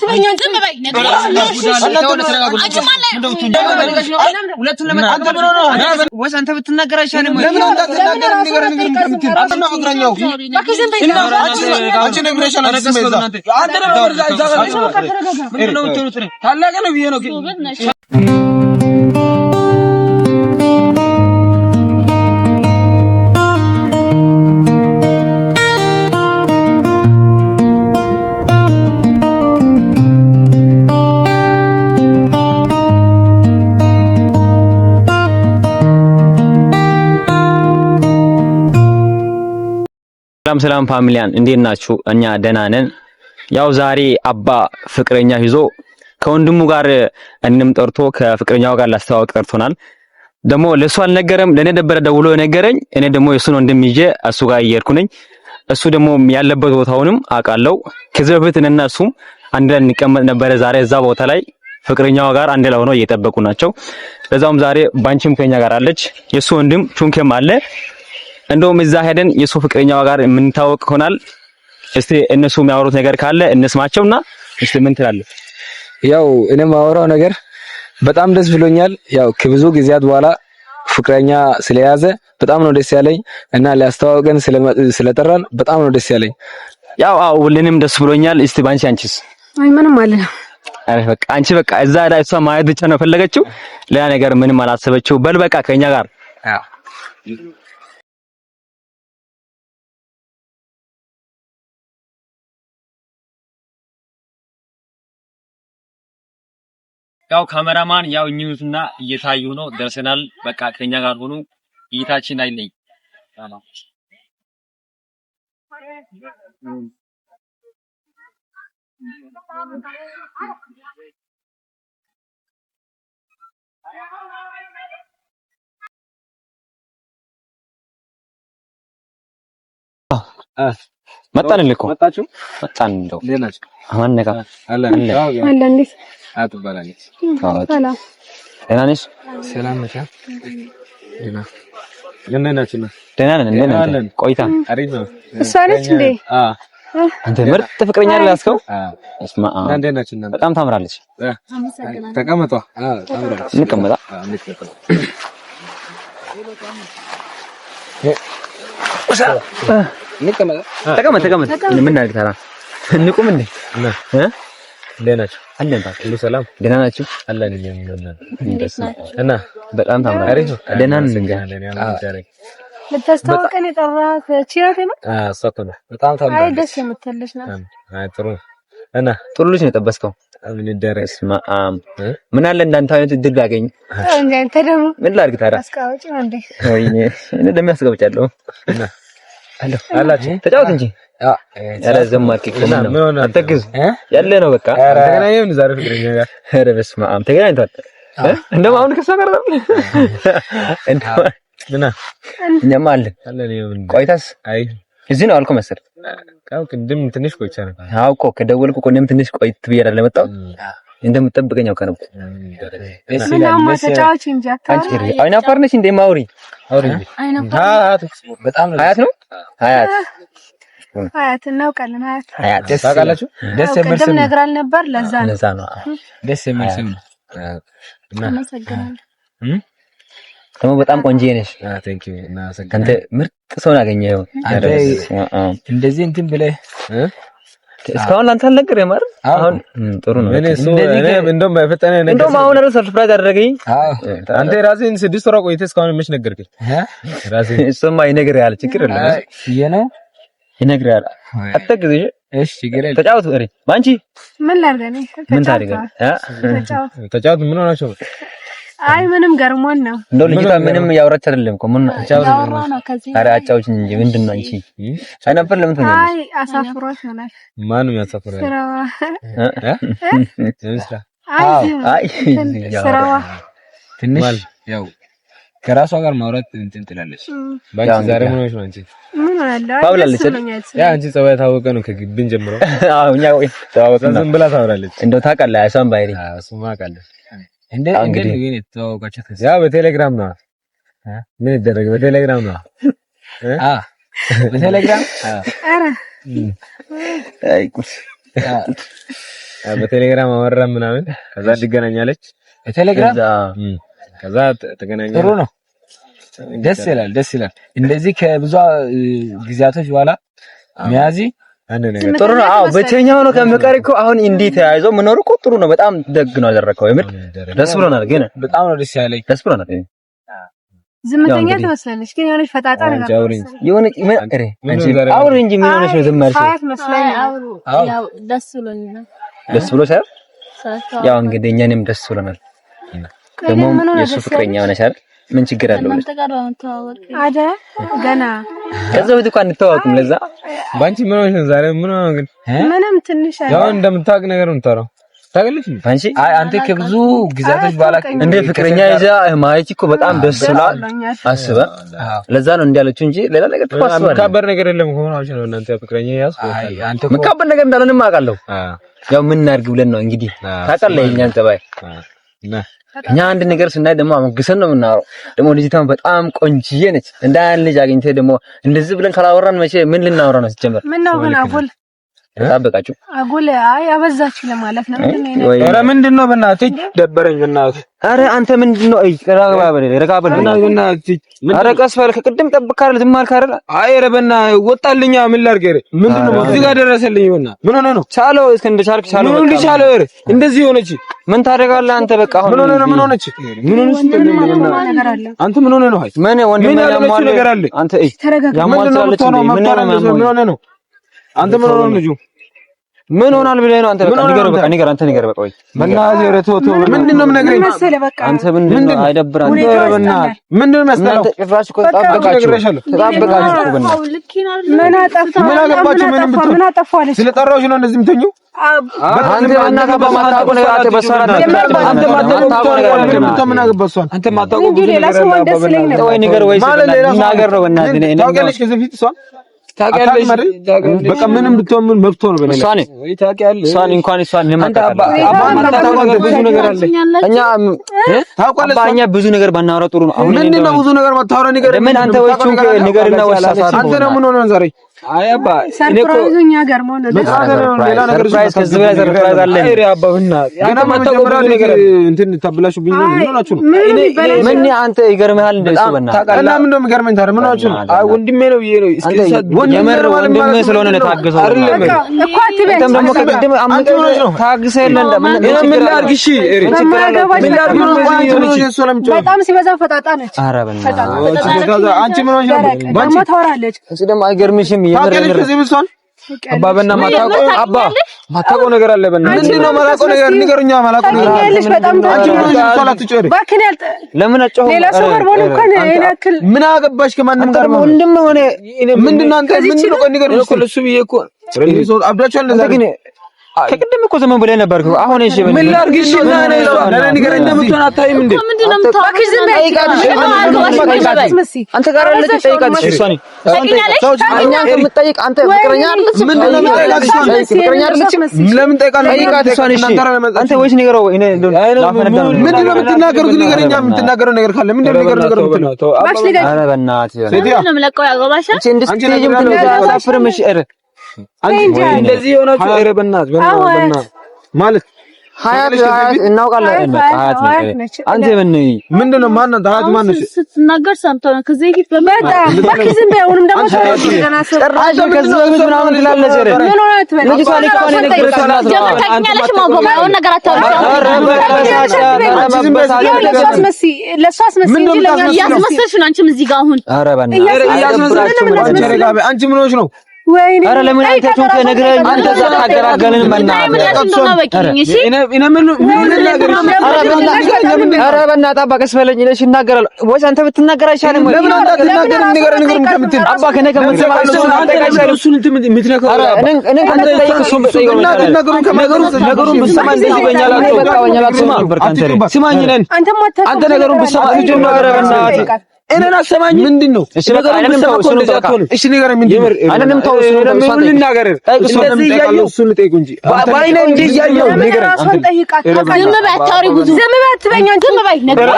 አትበኝ አንተ በባይ ነገር ሁለቱን ለማጣጣም ወስ አንተ ብትናገር አይሻልም ወይ? ለምን አንተ ተናገር ነገር አንተ ነው አግራኛው ባክሽን በይ አንቺ ነግረሻል አንተ ነው ታላቅ ነው ብዬ ነው ሰላም ፋሚሊያን እንዴት ናችሁ? እኛ ደህና ነን። ያው ዛሬ አባ ፍቅረኛ ይዞ ከወንድሙ ጋር እንንም ጠርቶ ከፍቅረኛው ጋር ላስተዋወቅ ጠርቶናል። ደግሞ ለሱ አልነገረም፣ ለኔ ነበረ ደውሎ የነገረኝ። እኔ ደግሞ የሱን ወንድም ይዤ እሱ ጋር እየሄድኩ ነኝ። እሱ ደግሞ ያለበት ቦታውንም አውቃለሁ። ከዚህ በፊት እኔና እሱም አንድ ላይ እንቀመጥ ነበረ። ዛሬ እዛ ቦታ ላይ ፍቅረኛው ጋር አንድ ላይ ሆኖ እየጠበቁ ናቸው። ለዛውም ዛሬ ባንቺም ከኛ ጋር አለች፣ የሱ ወንድም ቹንኬም አለ። እንደውም እዛ ሄደን የሱ ፍቅረኛው ጋር የምንታወቅ ይሆናል። እስቲ እነሱ የሚያወሩት ነገር ካለ እንስማቸውና እስቲ ምን ትላለህ? ያው እኔ ማወራው ነገር በጣም ደስ ብሎኛል። ያው ከብዙ ጊዜያት በኋላ ፍቅረኛ ስለያዘ በጣም ነው ደስ ያለኝ እና ሊያስተዋውቀን ስለጠራን በጣም ነው ደስ ያለኝ። ያው ሁሉንም ደስ ብሎኛል። እስቲ ባንቺ አንቺስ? አይ ምንም ማለት ነው። አረ በቃ አንቺ በቃ እዛ ላይ እሷ ማየት ብቻ ነው ፈለገችው፣ ሌላ ነገር ምንም አላሰበችው። በል በቃ ከኛ ጋር ያው ካሜራማን ያው ኒውስና እየታዩ ነው። ደርሰናል። በቃ ከኛ ጋር ሆኑ። እይታችን አይለይ። መጣን እኮ መጣችሁ መጣን እንደው ለናችሁ አማን ነጋ አለ እንዴ አትባላለች ሰላም ደህና ነሽ? ሰላም ነሽ? ደህና ነን። ቆይታ አሪፍ ነው። እሷ ነች እንዴ? አንተ ምርጥ ፍቅረኛ ያስከው? እስማ በጣም ታምራለች። ተቀመጧ። ታምራለች። እንቀመጣ ተቀመጥ። ምን እናድርግ ታዲያ? እንቁም እንዴ? ለናችሁ አለን ታዲያ ሁሉ ሰላም ደህና ናችሁ? አለን እና በጣም ታምራለች። ደህና ነን እንግዲህ ልታስተዋውቀን የጠራህ ቺራቴ ነው? ሰጥቶና በጣም ታምራለች። አይ ደስ የምትልሽ ነው። አይ ጥሩ እና ጥሩ ልጅ ነው የጠበስከው። ምን ይደረስ ምን አለ እንዳንተ አይነት እድል ባገኝ እንዴ? አንተ ደግሞ ምን ላድርግ ታዲያ? አስቃወጭ ነው እንዴ? ወይኔ እኔ ደግሞ ያስቀውጫለሁ። እና አላችሁ ተጫወት እንጂ ኧረ ዘማርክ ምን ነው አትግዝ ያለ ነው በቃ ተገናኘን ዛሬ ፍቅረኛ ጋር ኧረ በስመ አብ ተገናኝቷል። እንደውም አሁን ከሷ ጋር ነው እንደውም እና እኛማ አለን ቆይታስ አይ እዚህ ነው አልኩ መሰል ካው ቅድም ትንሽ ቆይቻ ነበር። አዎ እኮ ከደወልኩ እኔም ትንሽ ቆይት ብዬሽ ለመጣው እንደምትጠብቀኝ አውቀ ነበር። ምናማ ተጫዋች እንጂ አታውሪ። አይናፋር ነሽ እንዴ? ማውሪ አውሪ በጣም ሀያት ነው ሀያት እናውቃለን። ሀያት ደስ ታውቃላችሁ? ደስ የሚል ስም ነግራል ነበር። ለዛ ነው ደስ የሚል ስም እና እናመሰግናለን። ደግሞ በጣም ቆንጆ ነሽ። ቴንክ ዩ እና አንተ ምርጥ ሰው አገኘኸው። እንደዚህ እንትን ብለህ እስካሁን ላንተ አልነገረህም አይደል? አሁን ጥሩ ነው። እኔ እንደውም በፈጠነ ነገር እንደውም አሁን ራስ ሰርፕራይዝ አደረገኝ። አንተ ራስህን 6 ወር ቆይተህ እስካሁን ምን ነገርከኝ? ራስህን እሱማ ይነግርሃል። ችግር የለም የነው ይነግርሃል። አትግዝሽ። እሺ ችግር የለም። ተጫወት። እሪ ማንቺ ምን ላድርግ? ምን ታደርጋለህ? ተጫወት። ምን ሆናችሁ? አይ ምንም ገርሞን ነው። እንደው ልጅቷ ምንም ያወራች አይደለም እኮ ምን አጫውት ነው ከዚህ ኧረ አጫውች እንጂ ምንድነው አንቺ ሳይነበር ለምን ትሆኛለሽ? አይ አሳፍሮሽ ይሆናል። ማንም ያሳፍራል? አይ ስራዋ ትንሽ ያው ከራሷ ጋር ማውራት እንትን ትላለች። ባንቺ ዛሬ ምን ሆነሽ ነው አንቺ? ምን አለ ታውላለች። ያ አንቺ ጸባይ ታወቀ ነው ከግብን ጀምሮ። አዎ እኛ ወይ ታወቀና ዝም ብላ ታወራለች። እንደው ታውቃለህ አይሷን ባይሪ እሱማ አውቃለሁ። እንግዲህ ግን የተዋወቃችሁ ያ በቴሌግራም ነው። ምን ይደረግ በቴሌግራም ነው። በቴሌግራም አረ አይ በቴሌግራም አወራን ምናምን ከዛ እንገናኛለች በቴሌግራም ከዛ ተገናኘን። ጥሩ ነው። ደስ ይላል። እንደዚህ ከብዙ ጊዜያቶች በኋላ ሚያዚ ጥሩ ነው። አዎ ብቸኛ ሆኖ ከመቀር እኮ አሁን እንዲህ ተያይዞ መኖር እኮ ጥሩ ነው። በጣም ደግ ነው ያደረከው። የምር ደስ ብሎናል። ግን በጣም ነው ደስ ያለኝ። ደስ ብሎናል። ዝምተኛ ትመስላለች ግን የሆነች ፈጣጣ ነገር የሆነች አውሪ እንጂ ምን ሆነሽ ነው ዝም አልሽ? ያው ደስ ብሎኛል። ደስ ብሎሻል? ያው እንግዲህ እኛንም ደስ ብሎናል። ደግሞ የሱ ፍቅረኛ ሆነሽ አይደል? ምን ችግር አለው? አደ ገና ከዛ ወዲህ እንኳን እንተዋወቅም። ለዛ ባንቺ ምን ሆነሽ ዛሬ? ምን ሆነ ግን? ምንም ትንሽ ያው እንደምታውቅ ነገር ነው የምታወራው። ታገልሽ ባንቺ አንተ ከብዙ ጊዜያቶች በኋላ እንደ ፍቅረኛ ይዛ ማየት እኮ በጣም ደስ ይላል። አስበ ለዛ ነው እንዲያለችው እንጂ ሌላ ነገር ተፋስባል። መካበር ነገር የለም እኮ ነው ነው እናንተ ፍቅረኛ ያዝ አንተ መካበር ነገር እንዳለንም አውቃለሁ። ያው ምን እናድርግ ብለን ነው እንግዲህ ታውቃለህ የኛን ጠባይ እኛ አንድ ነገር ስናይ ደግሞ አሞግሰን ነው የምናወራው። ደግሞ ልጅቷን በጣም ቆንጅዬ ነች። እንዳን ልጅ አግኝተህ ደግሞ እንደዚህ ብለን ካላወራን መቼ ምን ልናወራ ነው? ሲጀመር ምን ነው ግን አጉል ተጣበቃችሁ? አጉል አይ አበዛችሁ ለማለት ነው። ኧረ ምንድነው በእናትህ ደበረኝ በእናትህ። ኧረ አንተ ምንድነው? አይ ረጋበል በእናትህ። ኧረ ቀስ በል ከቅድም ጠብቀህ ዝም አልክ አይደል? አይ ኧረ በእናትህ ወጣልኛ። ምን ላድርግ? ምንድነው እዚህ ጋር ደረሰልኝ። በእናትህ ምን ሆነህ ነው? ቻለው እስከ እንደቻልክ ቻለው። ምን ልቻለው? እንደዚህ ሆነች። ምን ታደርጋለህ አንተ? በቃ አሁን ምን ሆነህ ነው? ምን ሆነች? ምን ሆነች? አንተ ምን ሆነህ ነው? አይ ምን ወንድም ያሟል ነገር አለ። አንተ እይ ያሟልታለች። ምን ሆነህ ነው? አንተ ምን ሆነህ ነው? ምን ሆናል ብለህ ነው አንተ? በቃ ንገረው። በቃ ንገር፣ አንተ ንገር። በቃ ወይ በእናትህ ረቶቶ ምንድነው የምነግርህ? አንተ ምንድነው አይደብራም? በእናትህ ምንድነው መስጠለው? ጭራሽ እኮ ተጣበቃችሁ እኮ በእናትህ። ምን አጠፋህ? ምን አገባችሁ? ምን አጠፋህ? ስለጠራሁሽ ነው እንደዚህ የምትሆኚው? አንተ በእናትህ በማታውቀው ነገር አንተ በሰራት አንተ ማታውቀው ነገር ምን አገባህ? እሷን አንተ ማታውቀው ብዙ ነገር ወይ ንገር ወይ ነገር ነው በእናትህ። እኔ ታውቂያለሽ ከዚህ በፊት እሷን ታውቂያለሽ? በቃ ምንም ብትሆን ምን መብቶ ነው በእኔ እሷን ወይ ታውቂያለሽ? እሷን እንኳን እሷን ለማታውቀው ብዙ ነገር አለ። እኛ ታውቃለሽ እኛ ብዙ ነገር ባናወራ ጥሩ ነው። አሁን ምንድነው ብዙ ነገር ማታወራ ነገር ምን አንተ ወይቹን ንገርና ወሳሳት አንተ ነው ምን ሆነ ዛሬ? አይ አባ ሰርፕራይዙኛ ገርሞ ነው ሌላ ነገር ከዚህ በላይ ሰርፕራይዝ አለ። አይ አባ በእናትህ ገና ማታውቀው ነገር እንትን ተብላሽብኝ ነው። ምን ሆናችሁ ነው? ምን አንተ ይገርምሃል እንደሱ በእናትህ እና ምን ነው የሚገርመኝ ታዲያ? ምን ሆናችሁ ነው? አይ ወንድሜ ነው ይሄ ነው እስኪ የመር ወንድሜ ስለሆነ ነው ታገሰው አይደለም እኮ አትበል። ደግሞ ከቅድም አምቀው ታግሰህ የለ ምን ላድርግ? እሺ ምን ላድርግ? በጣም ሲበዛ ፈጣጣ ነች። ኧረ በእናትህ አንቺ ምን ሆነሽ ነው? ባንቺ ታወራለች። እሱ ደግሞ አይገርምሽም? አባበና ማታውቀው ነገር አለ። ምንድነው ማላውቀው ነገር? ንገሩኛ። ማላውቀው ነገር ለምን አጨሁ? ምን አገባሽ ከማንም ጋር ወንድም ሆነ ምንድነው? አንተ ምንድነው? ቆይ ንገሩኝ እኮ ለሱ ብዬ እኮ አብዳችኋል። እንደዛ ግን ከቅድም እኮ ዘመን ብለህ ነበር እኮ። አሁን እሺ ምን ላድርግ? እሺ ለኔ ንገረኝ። እንደምትሆን አታይም እንዴ? አንተ ጋር አለች ጠይቃት። እሺ ሷኒ እኛ ከምትጠይቅ አንተ ፍቅረኛ አይደለች? ምንድነው የምትጠይቃት? ፍቅረኛ አይደለች? ለምን ጠይቃለህ? ጠይቃት ሷኒ። እሺ አንተ ወይስ ንገረው። እኔ ምንድነው የምትናገሩት? ንገረኛ። የምትናገረው ነገር ካለ ምንድነው ነገር የምትለው? ኧረ በእናትህ ምንድነው የምለቀው? ያገባሻል አንቺ እንደዚህ የምትናገረው እሺ አንቺ እንደዚህ የሆነችው ኧረ በእናትህ ማለት ሀያት እናውቃለን። ሀያት አንተ ምንድነው? ማን ነው ሀያት? ማን ነው ስትናገር ሰምተው ነው ከዚህ በፊት በጣም ባክዝም በአሁንም ደግሞ ጭራሽ ከዚህ በፊት ምናምን ትላለች። ኧረ ምን ሆነ ትበል ልጅ ታሪክ እኮ ነው ነገርኩት። ጀመርታኛለሽ ማጎማውን ነገር ለሷስ መሲ እንጂ ለኛ ያስመስልሽ ነው። አንቺም እዚህ ጋር አሁን ኧረ በእናትህ አንቺ ምን ሆነሽ ነው? ወይኔ ኧረ ለምን አይታችሁ ከነገረኝ አንተ ዛታ አገራገልን መናገር ኧረ በእናትህ አባ ቀስ በለኝ እሺ እናገራለሁ ወይስ አንተ ብትናገር አይሻልም ወይ? ለምን አንተ አትናገርም? ንገረኝ ከምትል አባ ከኔ ከምትሰማ እሱን አንተ አይሻልም? እሱን የምትነካው ኧረ እኔ ከምትጠይቅ እሱን በጠይቀው ነገሩን ብትሰማ እንደዚህ በእኛላችሁ በቃ በእኛላችሁ ስማኝ ነን አንተ ነገሩን ብትሰማ ኧረ በእናትህ እኔን አሰማኝ። ምንድነው? እሺ በቃ አይደለም ተው እሱ ነው በቃ እሺ ነገር ምንድነው? አይደለም ተው እሱ ነው ምን ልናገር? እንደዚህ ያየው እሱ ልጠይቁ እንጂ ባይኔ እንጂ ያየው ነገር አንተ ዝም በይ አታውሪ ብዙ ዝም በይ አትበኝ አንተ ዝም በይ ነገር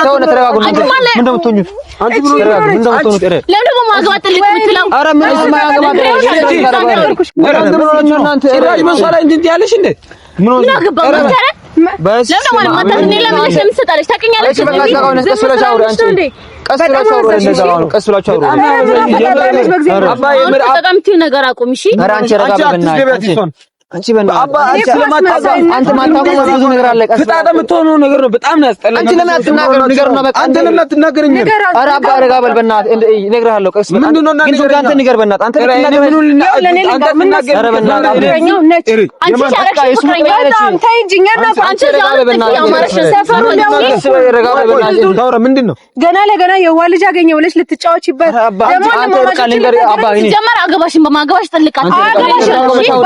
ተው ተረጋጉ። ምንድነው የምትሆኙት? አንተ ብሎ ምንድነው የምትሆኑት? ለምን ማግባት ልትምትለው? ኧረ ምን ማግባት እናንተ ራጅ መስዋላ እንት ያለሽ እንዴ? ምን ነው አገባው በስ ለምን ማታ እኔ ለምን ለምሰጣለሽ ታውቂኛለሽ? ቀስ ብለሽ አውሪ አንቺ ቀስ ብለሽ አውሪ እንደዛ ነው። ቀስ ብለሽ አውሪ አባ የምር ተቀምጪ ነገር አቁም እሺ። ኧረ አንቺ ረጋ በእናትሽ አንቺ በእናትሽ አንተ ማታውቀው ብዙ ነገር አለ። ቀስ ፍጣጣ የምትሆነው ነገር ነው። በጣም ነው ያስጠላኝ። አንቺ ለምን አትናገር ነገር ነው በቃ አንተ ለምን አትናገረኝ? ኧረ አባ ረጋ በል በእናትህ እነግርሃለሁ። ቀስ በል ምንድነው እና ነገር አንተ ንገር በእናትህ አንተ ለምን አንተ ትናገር? ኧረ በእናትህ አንቺ ቻረክ ፍቅረኛ በጣም ታይጅኛ እና አንቺ ያማረሽ ሰፈሩ ነው። ረጋ በል በእናትህ ታውራ ምንድነው? ገና ለገና የዋ ልጅ አገኘ ብለሽ ልትጫወቺበት ደግሞ አንተ በቃ ልንገር አባ እኔ ጀመር አገባሽን በማገባሽ ጥልቃት አገባሽ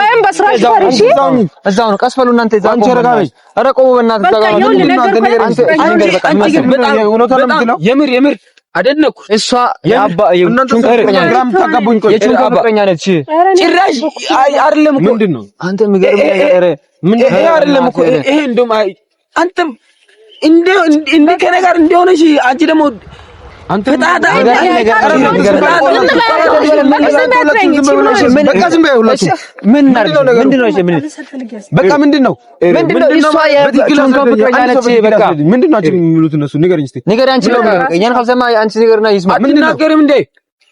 ወይም በስራሽ እዛው ነው። ቀስ በሉ እናንተ እዛው አንቺ ረጋበሽ። ኧረ ቆሙ በእናትህ እዛው ነው። አንተ የምር አደነኩ። እሷ የአባ ግራም ታጋቡኝ። ቆይ ፍቅረኛ ነች ጭራሽ አይደለም እኮ ምንድነው አንተ የሚገርም ነገር ምን ይሄ አይደለም እኮ ይሄ እንደውም አንተም እንደ ከኔ ጋር እንደሆነሽ አንቺ ደግሞ አንተ ፈጣጣ ነገር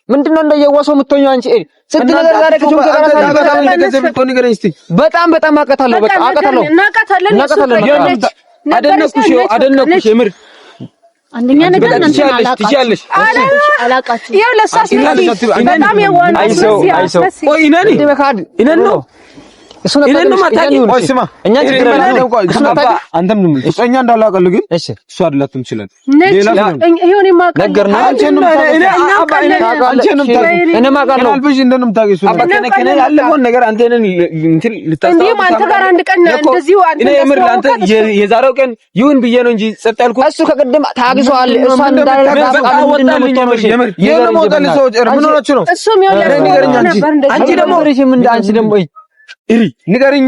ምንድነው እንደየዋሰው የምትሆኚው አንቺ ስንት ነገር ዛሬ ከጆን ጋር በጣም አቀታለሁ። በቃ አቀታለሁ። አደነኩሽ የምር አንደኛ ነገር እናንተ አላቃችሁ አላቃችሁ ያው ለሳስ በጣም የዋን አይሰው ቆይ ነኒ እነን ነው እሱ ነው ማታቂው። ቆይ ስማ እኛ ችግር የለም። አንተም ምን እኛ እንዳላቀልህ ግን እሺ እሱ አይደለም ይችላል ሌላ ይሄን ማቀል ነገር ነው። አንቺንም እኔ ማቀለው አልብሽ እንደንም ታቂሱ አባከነከነ ያለውን ነገር አንተን እንትን ልታሳው እንዴ አንተ ጋር አንድ ቀን እንደዚህ አንተ እኔ የምር አንተ የዛሬው ቀን ይሁን ብዬ ነው እንጂ ጸጥ ያልኩት። እሱ ከቀደም ታግሷል። እሱ እንዳለ የሞተል ሰዎች ምን ሆናችሁ ነው? እሱም ይወለ አንቺ ደግሞ እሪ ንገሪኝ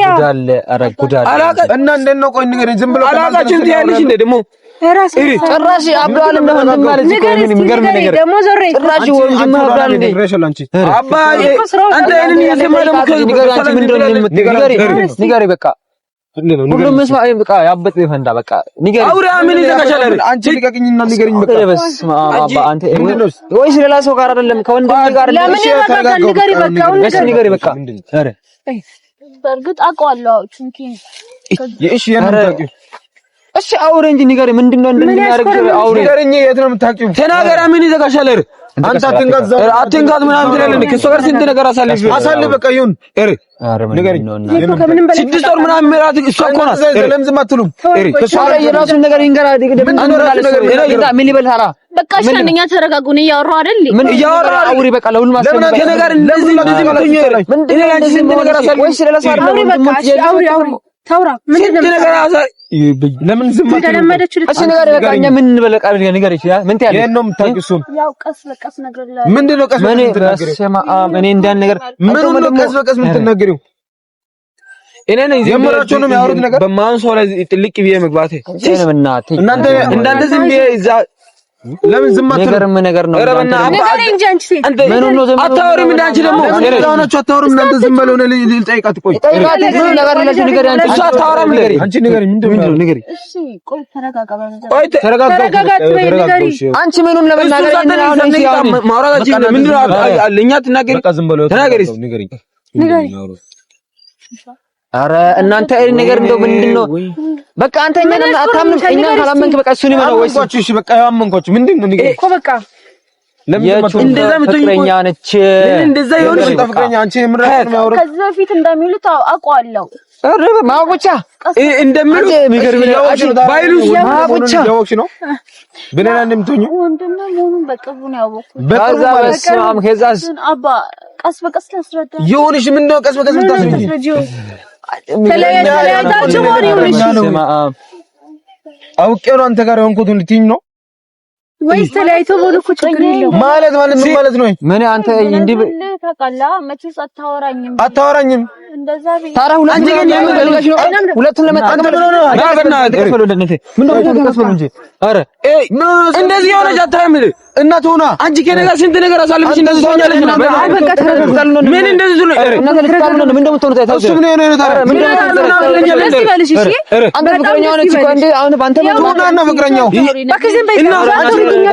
ጉዳለ አረ ጉዳለ አላቀ እና እንደነው ቆይ ንገሪኝ። ዝም ብሎ አላቃችሁ ትያለሽ እንደ ደግሞ እሪ ጭራሽ አብዱአል እንደሆነ ማለት ነው። ምን የሚገርም ነገር ደግሞ ዞሬ ጭራሽ ወንድም አብዱአል እንደ ንገረሽላ አንቺ አባዬ አንተ እኔን የሰማለም ንገሪ በቃ ሁሉም መስማ በቃ ያበጥ ይፈንዳ በቃ ንገሪ አውራ ምን ይዘጋሻል? አንቺ ልቀቅኝና ንገሪኝ በቃ በስማ አባ አንተ ወይስ ሌላ ሰው ጋር አይደለም ከወንድም ጋር ለምን ይረጋጋል? ንገሪ በቃ አረ በርግጥ አውቀዋለሁ ቹንኪ እሺ የምታውቂው እሺ አውሬ እንጂ ንገሪ ምንድነው እንደሚያደርግ አውሬ ንገሪኝ። የት ነው የምታውቂው? ተናገራ ምን ይዘጋሻል? አንተ አትንጋት ምናምን ትላለህ። ከእሱ ጋር ስንት ነገር አሳልፍ በቃ ይሁን ንገሪኝ። ስድስት ወር ምናምን ምራት እሷ እኮ ናት። ለምን ዝም አትሉም? ከእሱ ጋር የራሱን ነገር ይንገራ ምን ይበል ታራ በቃ እሺ አንደኛ ተረጋጉ። ነው እያወራሁ አይደል? ምን እያወራሁ አውሪ በቃ ለሁሉም አሰማ ነገር እንደዚህ ምትኝ ምንድነው እንደዚህ ነገር አሳልፍ ወይስ ለላሳር ነው ታውራ ምንድነው ነገር አሳልፍ ለምን ዝም አትሉም? እሺ ነገር በቃ እኛ ምን እንበለቃ ነገር ይችላል ምን ትያለሽ? ይሄን ነው የምታውቂው? እሱን ያው ቀስ በቀስ ነገር ላይ ምንድነው ቀስ በቀስ የምትናገሪው? እኔ እንዳን ነገር ምንድነው ቀስ በቀስ የምትናገሪው? እኔ ነኝ የምራቸው ነው የሚያወሩት ነገር በማን ሰው ላይ ጥልቅ ብዬ መግባቴ እናንተ እንዳንተ ዝም ብዬ እዛ ለምን ዝም አትሉ? ነገር ነው አንተ ምን ነው ዝም አታወሪም? እንዳንቺ ደግሞ ለሆነች አታወሪም? እናንተ ዝም ብለው ነው ልጠይቃት። ቆይ ነገር ለሽ ነገር አንቺ እሱ አታወራም። ንገሪ አንቺ ንገሪ ምንድነው ንገሪ። እሺ ቆይ ተረጋጋ። ቆይ ተረጋጋ። አንቺ ምኑን ለመናገር ነው ማውራታች ምንድነው አለኛ ትናገሪ። ተናገሪ ንገሪ ንገሪ። አረ እናንተ አይደል ነገር እንደው ምንድነው በቃ አንተ እኛን አታምንም። እኛን ካላመንክ በቃ እሱን ይመጣው ወይስ እሺ በቃ ያመንኳችሁ ምንድነው ንገሪ እኮ በቃ እንደዛ ፍቅረኛ ነች እንደዛ ይሆን ፍቅረኛ አንቺ ምራቅ ነው ያወራው ከዛ በፊት እንደሚሉት አውቀዋለሁ። አረ ማውቁቻ እንደሚሉት የሚገርም ነው ባይሉስ ማውቁቻ ያወቅሽ ነው ብለና እንደምትኙ ወንድና ሙሉን በቅርቡ ነው ያወቅኩት። በዛ በስማም ከዛስ አባ ቀስ በቀስ ታስረዳ ይሁንሽ ምንድነው ቀስ በቀስ ምታስረጂ ተለያይታችሁ ሆነ ይሁንሽ አውቄ ነው አንተ ጋር የሆንኩት እንድትይኝ ነው ወይስ ተለያይተው ሆነ እኮ ችግር የለውም ማለት ምን ማለት ነው? ምን አንተ እንዲህ ታውቃላ መቼስ አታወራኝም እንደዛ ታራ ሁለት ግን የምገልጋሽ ነው ሁለቱን ለመጣቀም ነው አባና ምንድነው ተከሰሉ እንጂ አረ እንደዚህ የሆነች አታምር እናት ሆና አንቺ ከነጋ ስንት ነገር አሳልፈሽ እንደዚህ ሆኛለሽ ነው በቃ ተረጋግታል ነው ምን እንደዚህ ነው እናት ልትቃሉ ነው ምን እንደምትሆኑ ታይታው እሱ ምን ነው ታራ ምን አንተ ፍቅረኛ ሆነች እኮ እንዴ አሁን ባንተ ሆናና ፍቅረኛው በከዚህም በይ እና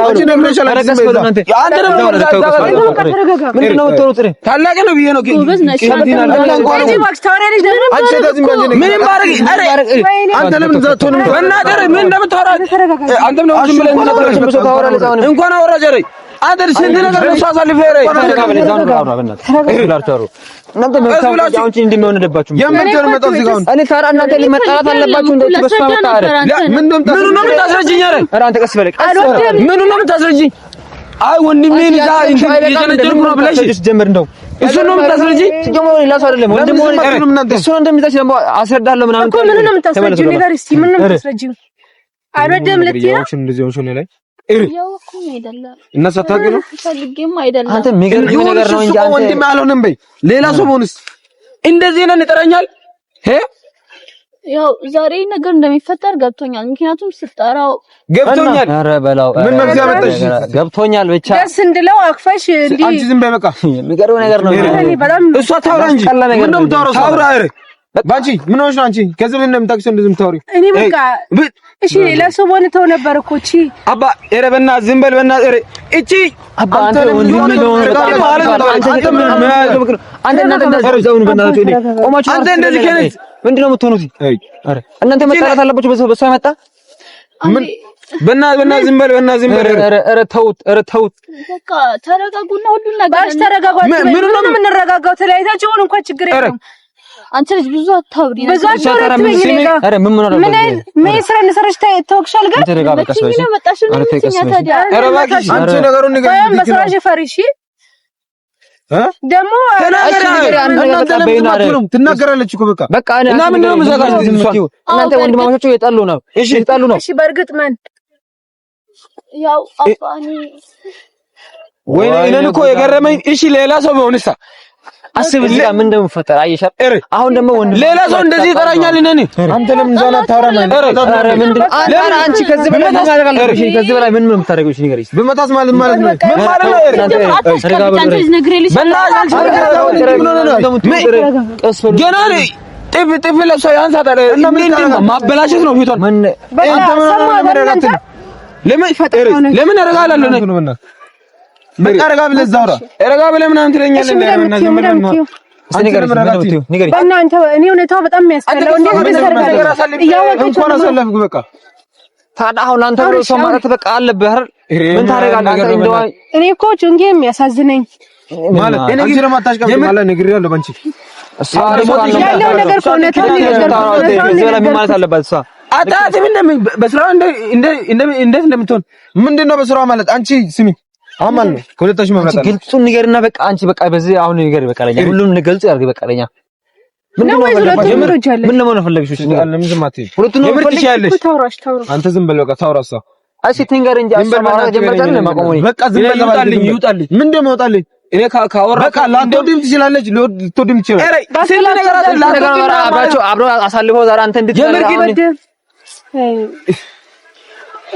አንቺ ነው ምን ይችላል አንተ ነው ምንድነው የምትሆኑት ታላቅ ነው ብዬ ነው ምንም ባረግ አንተ ለምን ዘቶን በእናትህ ምን እንደምታወራ አንተም ነው ዝም ብለህ ታወራለህ እንኳን አወራ ጀሬ አንተ ስንት ነገር ነው ሳሳልፈ ሬ እናንተ መጣው እንደሚሆን ደባችሁ እኔ ታራ እናንተ ሊመጣላት አለባችሁ እንዴ በሷ መጣ አይደል ምን ነው የምታስረጅኝ አይደል ኧረ አንተ ቀስ በለኝ ምን ነው የምታስረጅኝ አይ ወንድሜ ልዛ የጀነጀርኩ ነው ብለሽ ጀመር እንደው እሱ ነው የምታስረጂ ሲጀመር ሌላ ሰው አይደለም ወንድም ሆነ እሱ ነው እንደምታስረጂ ደግሞ አስረዳለሁ ምናምን እኮ ምን ነው የምታስረጂ ነገር እስቲ ምን ነው የምታስረጂ አይረዳም ለቲያ እንደዚህ ሆነ ላይ ያው እኮ አይደለም እና ሰታቂ ነው ፈልጌም አይደለም አንተ የሚገርም ነገር ነው እንጂ አንተ ወንድም አልሆነም በይ ሌላ ሰው ሆነስ እንደዚህ ነው ይጠራኛል ያው ዛሬ ነገር እንደሚፈጠር ገብቶኛል ምክንያቱም ስጠራው ገብቶኛል ኧረ በላው ምን መግዛት መጣሽ ገብቶኛል ብቻ ደስ እንድለው አክፈሽ እንዲ አንቺ ዝም በይ በቃ የሚገርም ነገር ነው እሷ ታውራ እንጂ ምን ነው የምታወራው ታውራ አይደል ባንቺ ምን ሆነሽ ነው አንቺ ከዚህ ምን እንደምታክሰው እንደዚህ የምታወሪው እኔ በቃ እሺ ሌላ ሰው ሆነተው ነበር እኮ እቺ አባ ኧረ በእናትህ ዝም በል በእናትህ ኧረ እቺ አባ አንተ ወንድም ነው አንተ ምን አንተ እናንተ እንደዚህ ዘውን በእናትህ ቆማችሁ አንተ እንደዚህ ከነስ ምንድነው የምትሆኑት? አረ እናንተ መጣላት አለባችሁ በሰው ያመጣ ምን በእናትህ ዝም በል በእናትህ ዝም በል ኧረ ተውት በቃ ተረጋጉና ሁሉን ነገር ተረጋጉ ምን ነው የምንረጋጋው ተለያይታችሁ ሆነ እንኳን ችግር የለም አንተ ልጅ ብዙ አታውሪ ብዙ አታውሪ ኧረ ምን ነው ምን ስራ እንሰራሽ ተወክሻል ጋር ተረጋጋሽ ነው መጣሽ ነው ኧረ እባክሽ አንቺ ነገሩን ንገሪኝ በስራሽ ፈሪሺ ደሞ ትናገራለች እኮ በቃ እና ምን ነው መዘጋጅ እናንተ ወንድማማቾች እየጣሉ ነው እሺ እየጣሉ ነው እሺ በእርግጥ ማን ያው አባኒ ወይ እኔን እኮ የገረመኝ እሺ ሌላ ሰው ቢሆንሳ አስብ እዚህ ጋር ምን እንደምፈጠር አየሻል አሁን ደግሞ ወንድ ሌላ ሰው እንደዚህ ይጠራኛል እኔ አንተ ለምን ዛና ታወራ ማለት ኧረ ምንድን አንቺ ከዚህ በላይ ማድረግ አለብሽ ከዚህ በላይ ምን የምታደርገው እሺ ንገሪኝ በመታስ ማለት ምን ማለት ነው ገና ጥፍ ለሰው ያንሳታል ማበላሸት ነው ፊቷን ለምን አረጋላለሁ በቃ ረጋ ብለህ እዛውራ ረጋ ብለህ ምናምን ትለኛለህ በእናንተ እኔ ሁኔታው በጣም የሚያስጠላው እንኳን አሳለፍኩ በቃ ታዲያ አሁን አንተ ብሎ ሰው ማለት በቃ አለብህ አይደል ምን ታደርጋለህ አንተ እንደው እኔ እኮ ጭንቄ የሚያሳዝነኝ ማለት እኔ ግን ማታሽቀም ማለት ነግሬያለሁ ባንቺ ያለው ነገር ከሆነታው ነገር ማለት አለባት እሷ አጣት ምን በስራው እንዴት እንደምትሆን ምንድነው በስራው ማለት አንቺ ስሚ አማን ነው ከሁለታችሁ መብራት አለ ግልጹን ንገርና በቃ አንቺ በቃ በዚህ አሁን ንገር በቃ ለኛ ሁሉንም ንገልጽ ያርግ በቃ ለኛ ምን ነው ፈለግሽ እሺ ለምን ዝም አትይ ሁለቱን ነው ፈልግሽ አንተ ዝም በል በቃ ታውራሳ እሺ ትንገር እንጂ አሰማራ ጀመርታል ለማቆም ነው በቃ ዝም በል ይውጣልኝ ምን እንደማውጣልኝ እኔ ካወራ በቃ ላንተውድም ትችላለች ልትወድም ይችላል ስለ ነገር አለ አብራችሁ አብሮ አሳልፈው ዛሬ አንተ እንድትጀምር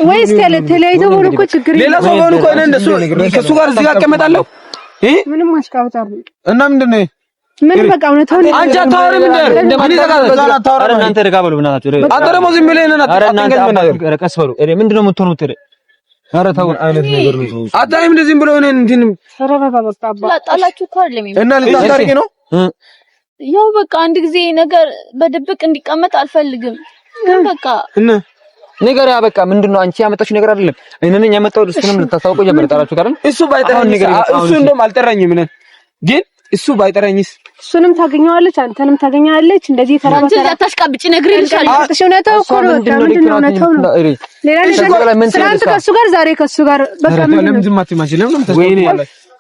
ወይስ ተለያይተው ሆኖ እኮ ችግር ሌላ ሰው ሆኖ እኮ እኔ እንደሱ ከሱ ጋር እዚህ ጋር እቀመጣለሁ ምንም ማስካውታው እና ምንድነው ምን በቃ እውነታው አንቺ አታወሪም እንደ ማን ተጋራ እናንተ ተጋበሉ ብናታችሁ አንተ ደግሞ ዝም ብለህ ነና አታንገት ቀስ በሉ ምንድነው የምትሆኑት ኧረ ተው አይነት ነገር ነው አታይም እንደዚህ ብሎ እኔ እንትን ተረጋጋ በቃ ላጣላችሁ እኮ አይደለም እና ልታስታርቂ ነው ያው በቃ አንድ ጊዜ ነገር በድብቅ እንዲቀመጥ አልፈልግም ግን በቃ እና ነገር ያ በቃ ምንድነው አንቺ ያመጣችው ነገር አይደለም እኔን ያመጣው እሱንም ልታሳውቀው ጀመረ ጠራችሁ ጋር እሱ ባይጠራኝ እሱ እንደውም አልጠራኝም እኔ ግን እሱ ባይጠራኝስ እሱንም ታገኘዋለች አንተንም ታገኛለች እንደዚህ ተራራታ አንቺ አታሽቃብጪ ነግሬልሻለሁ እውነታው እኮ ነው ምንድነው እውነታው ነው ሌላ ነገር ስላንተ ከሱ ጋር ዛሬ ከሱ ጋር በቃ ለምን ዝም አትማች ለምን ወይኔ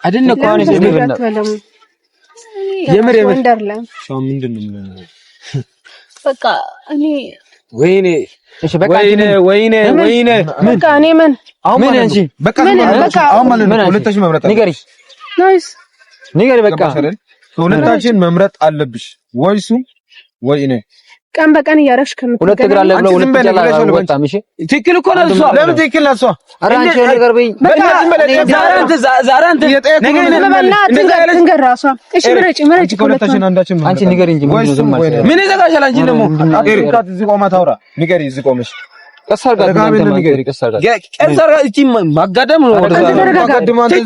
አይደነው እኮ አሁን የምር ሻው ምንድነው በቃ እኔ ወይኔ እሺ በቃ ወይኔ በቃ እኔ ምን ምን አንቺ በቃ አሁን ማለት ነው ሁለታችን መምረጥ አለብሽ። ንገሪ ናይስ ንገሪ በቃ ሁለታችን መምረጥ አለብሽ። ወይ እሱ ወይ እኔ ቀን በቀን እያረግሽ ሁለት እግር አለ ብለው ሁለት እግር አለ በጣም እሺ ትክክል እኮ ነው እሷ ለምን ትክክል ነው እሷ ኧረ አንቺ ነገር በይ በቃ ዛሬ አንተ ነገ ትንገር ራሷ እሺ ምረጭ ሁለታችን አንዳችን አንቺ ንገሪ እንጂ ምን ይዘጋሻል አንቺ ደግሞ ኤሪካት እዚህ ቆማ ታውራ ንገሪ እዚህ ቆመሽ ቀሳር ጋር እቺ ማጋደም ነው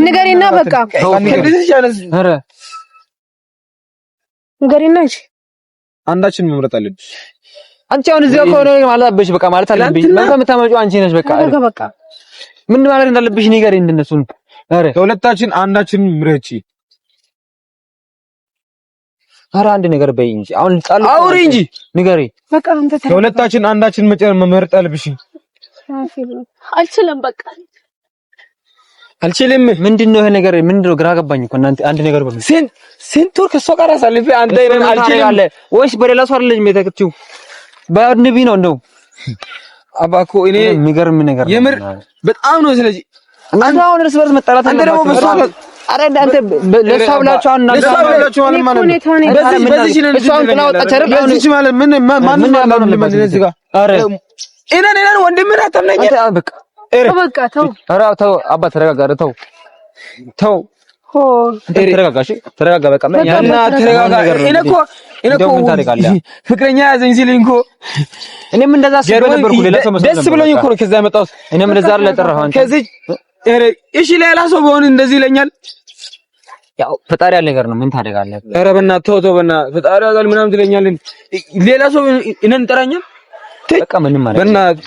ንገሪና በቃ ኧረ ንገሪና እሺ አንዳችን መምረጥ አለብሽ። አንቺ አሁን እዚህ ጋር ሆነ ማለት አለብሽ በቃ ማለት አለብሽ ማለት የምታመጪው አንቺ ነሽ በቃ በቃ ምን ማለት እንዳለብሽ ንገሪ እንደነሱን ኧረ ከሁለታችን አንዳችን ምረጪ ኧረ አንድ ነገር በይ እንጂ አሁን ጣል አውሪ እንጂ ንገሪ በቃ አንተ ከሁለታችን አንዳችን መምረጥ አለብሽ። አልችልም በቃ አልችልም ምንድነው ይሄ ነገር ምንድነው ግራ ገባኝ እኮ እናንተ አንድ ነገር በሉ ስንት ወር ከሷ ጋር አሳልፌ አንተ ይሄን አልችልም ወይስ በሌላ ሰው አይደለም የተከተው በአድንቢ ነው እንደው አባኮ እኔ የሚገርም ነገር የምር በጣም ነው ስለዚህ እናንተ አሁን እርስ በርስ መጣላት አንተ ደግሞ በሷ አረ አንተ ለሷ ብላችሁ አሁን በዚህ ነው እሷን ጥላወጣች አይደል በዚህ ማለት ምን ማን ነው እዚህ ጋር አረ እኔን ወንድምህ አታምነኝ በቃ ተው ኧረ ተው አባ ተረጋጋ ተው ተረጋጋሽ ተረጋጋ በቃ ያና ተረጋጋ እኔ እኮ ፍቅረኛ ያዘኝ ሲልኝ እኮ እኔም እንደዛ ሲበነበርኩ ሌላ ሰው መስሎ ደስ ብሎኝ እኮ ነው ከዛ ያመጣሁት እኔም እንደዛ አይደል ለጠራሁ አንተ ከዚህ እሺ ሌላ ሰው ቢሆን እንደዚህ ይለኛል ያው ፈጣሪ ያለ ነገር ነው ምን ታደርጋለህ ኧረ በእናትህ ተው በእናትህ ፈጣሪ ያዛል ምናምን ትለኛለህ ሌላ ሰው እኔን ጠራኛል በቃ ምንም ማለት በእናትህ